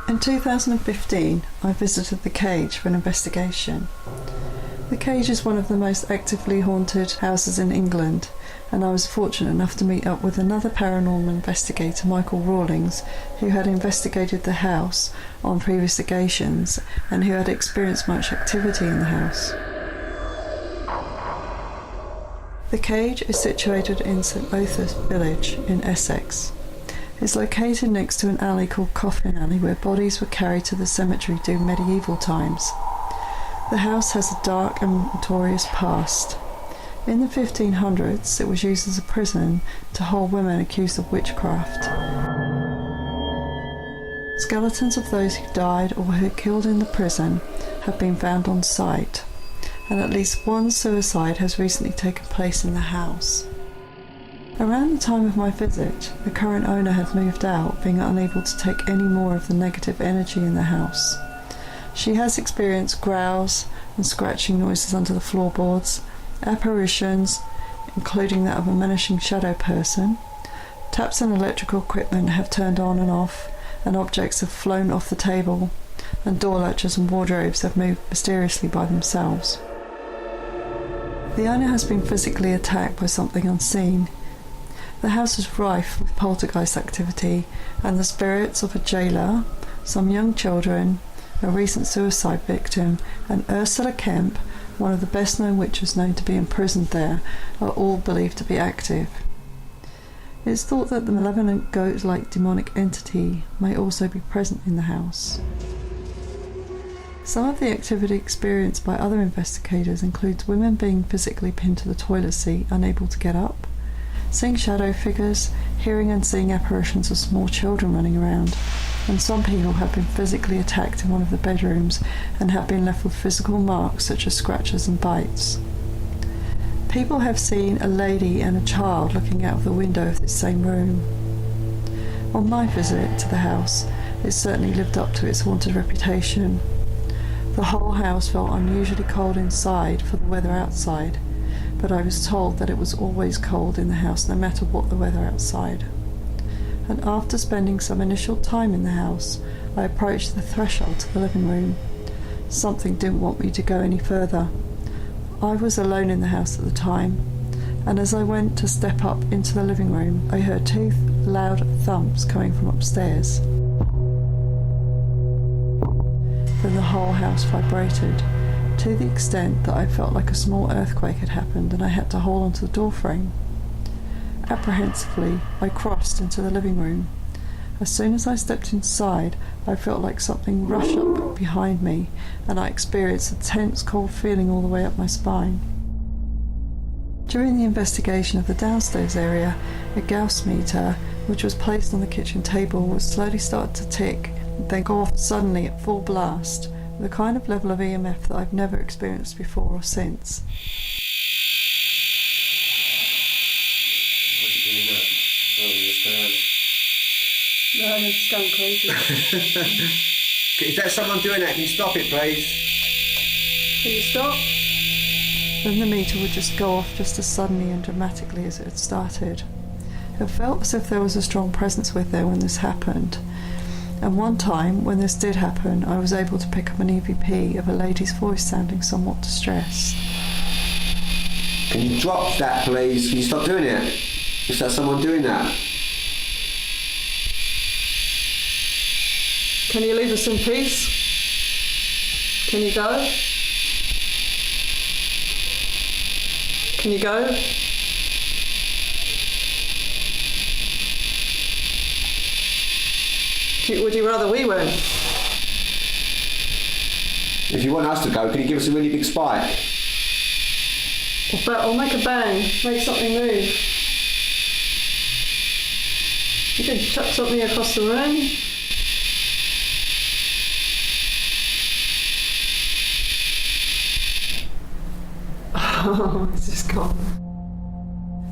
In 2015, I visited the Cage for an investigation. The Cage is one of the most actively haunted houses in England, and I was fortunate enough to meet up with another paranormal investigator, Michael Rawlings, who had investigated the house on previous occasions and who had experienced much activity in the house. The Cage is situated in St Osyth village in Essex. It's located next to an alley called Coffin Alley where bodies were carried to the cemetery during medieval times. The house has a dark and notorious past. In the 1500s, it was used as a prison to hold women accused of witchcraft. Skeletons of those who died or who were killed in the prison have been found on site, and at least one suicide has recently taken place in the house. Around the time of my visit, the current owner had moved out, being unable to take any more of the negative energy in the house. She has experienced growls and scratching noises under the floorboards, apparitions, including that of a menacing shadow person. Taps and electrical equipment have turned on and off, and objects have flown off the table, and door latches and wardrobes have moved mysteriously by themselves. The owner has been physically attacked by something unseen. The house is rife with poltergeist activity, and the spirits of a jailer, some young children, a recent suicide victim, and Ursula Kemp, one of the best known witches known to be imprisoned there, are all believed to be active. It's thought that the malevolent goat-like demonic entity may also be present in the house. Some of the activity experienced by other investigators includes women being physically pinned to the toilet seat, unable to get up, seeing shadow figures, hearing and seeing apparitions of small children running around, and some people have been physically attacked in one of the bedrooms and have been left with physical marks such as scratches and bites. People have seen a lady and a child looking out of the window of this same room. On my visit to the house, it certainly lived up to its haunted reputation. The whole house felt unusually cold inside for the weather outside, but I was told that it was always cold in the house no matter what the weather outside. And after spending some initial time in the house, I approached the threshold to the living room. Something didn't want me to go any further. I was alone in the house at the time, and as I went to step up into the living room, I heard two loud thumps coming from upstairs. Then the whole house vibrated, to the extent that I felt like a small earthquake had happened and I had to hold onto the doorframe. Apprehensively, I crossed into the living room. As soon as I stepped inside, I felt like something rush up behind me, and I experienced a tense, cold feeling all the way up my spine. During the investigation of the downstairs area, a Gauss meter, which was placed on the kitchen table, would slowly start to tick, and then go off suddenly at full blast, with a kind of level of EMF that I've never experienced before or since. No, it's gone crazy. Is that someone doing that? Can you stop it, please? Can you stop? Then the meter would just go off just as suddenly and dramatically as it had started. It felt as if there was a strong presence with there when this happened. And one time, when this did happen, I was able to pick up an EVP of a lady's voice sounding somewhat distressed. Can you drop that, please? Can you stop doing it? Is that someone doing that? Can you leave us in peace? Can you go? Can you go? Would you rather we went? If you want us to go, can you give us a really big spike? Or make a bang, make something move. You can chuck something across the room. Oh, it's just gone.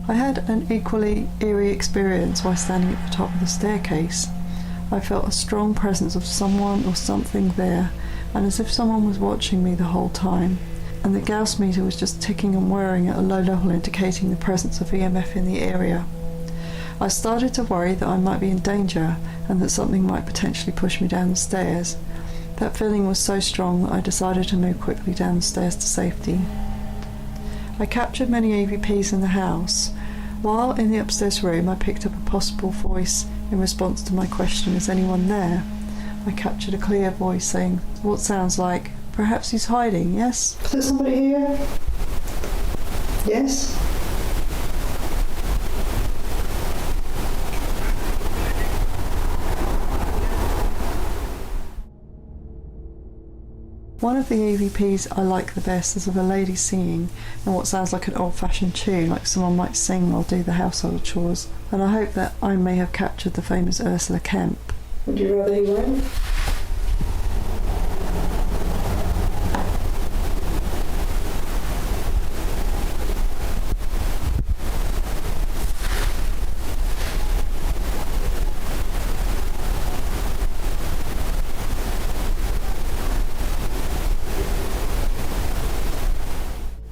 I had an equally eerie experience while standing at the top of the staircase. I felt a strong presence of someone or something there, and as if someone was watching me the whole time. And the Gauss meter was just ticking and whirring at a low level, indicating the presence of EMF in the area. I started to worry that I might be in danger and that something might potentially push me down the stairs. That feeling was so strong that I decided to move quickly down the stairs to safety. I captured many EVPs in the house. While in the upstairs room, I picked up a possible voice in response to my question, "Is anyone there?" I captured a clear voice saying what sounds like, "Perhaps he's hiding, yes?" Is there somebody here? Yes? One of the EVPs I like the best is of a lady singing and what sounds like an old-fashioned tune, like someone might sing while do the household chores, and I hope that I may have captured the famous Ursula Kemp. Would you rather he went?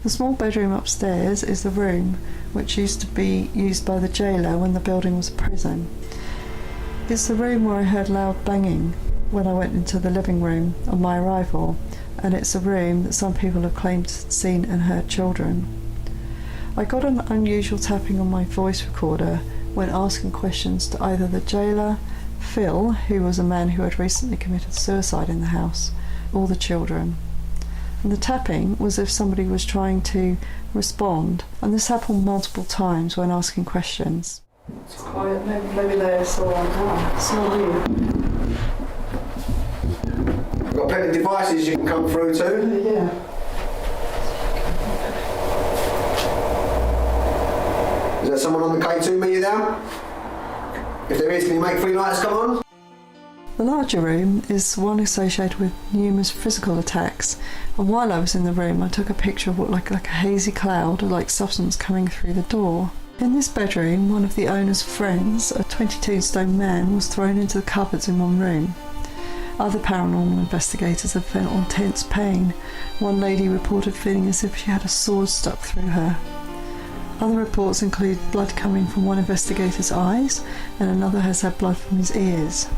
The small bedroom upstairs is the room which used to be used by the jailer when the building was a prison. It's the room where I heard loud banging when I went into the living room on my arrival, and it's a room that some people have claimed seen and heard children. I got an unusual tapping on my voice recorder when asking questions to either the jailer, Phil, who was a man who had recently committed suicide in the house, or the children. And the tapping was if somebody was trying to respond, and this happened multiple times when asking questions. It's quiet, maybe they're still on now. So are you? We've got plenty of devices you can come through to. Yeah. Is there someone on the K2 meter now? If there is, can you make 3 lights come on? The larger room is one associated with numerous physical attacks, and while I was in the room I took a picture of what looked like a hazy cloud or like substance coming through the door. In this bedroom, one of the owner's friends, a 22-stone man, was thrown into the cupboards in one room. Other paranormal investigators have felt intense pain. One lady reported feeling as if she had a sword stuck through her. Other reports include blood coming from one investigator's eyes, and another has had blood from his ears.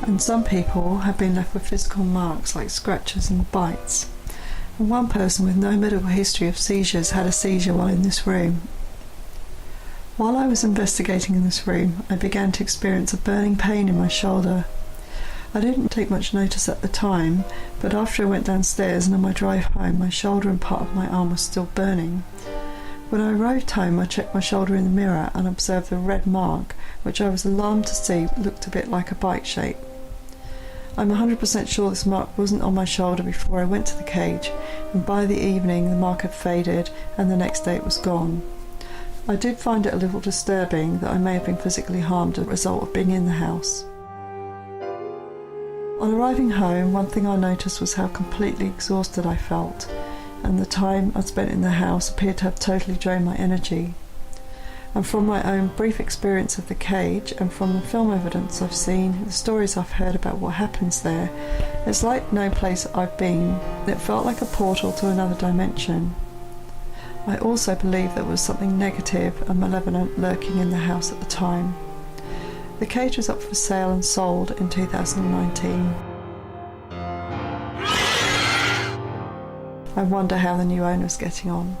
And some people have been left with physical marks like scratches and bites. And one person with no medical history of seizures had a seizure while in this room. While I was investigating in this room, I began to experience a burning pain in my shoulder. I didn't take much notice at the time, but after I went downstairs and on my drive home, my shoulder and part of my arm was still burning. When I arrived home, I checked my shoulder in the mirror and observed a red mark, which I was alarmed to see looked a bit like a bike shape. I'm 100% sure this mark wasn't on my shoulder before I went to the cage, and by the evening the mark had faded and the next day it was gone. I did find it a little disturbing that I may have been physically harmed as a result of being in the house. On arriving home, one thing I noticed was how completely exhausted I felt, and the time I'd spent in the house appeared to have totally drained my energy. And from my own brief experience of the cage and from the film evidence I've seen, the stories I've heard about what happens there, it's like no place I've been. It felt like a portal to another dimension. I also believe there was something negative and malevolent lurking in the house at the time. The cage was up for sale and sold in 2019. I wonder how the new owner's getting on.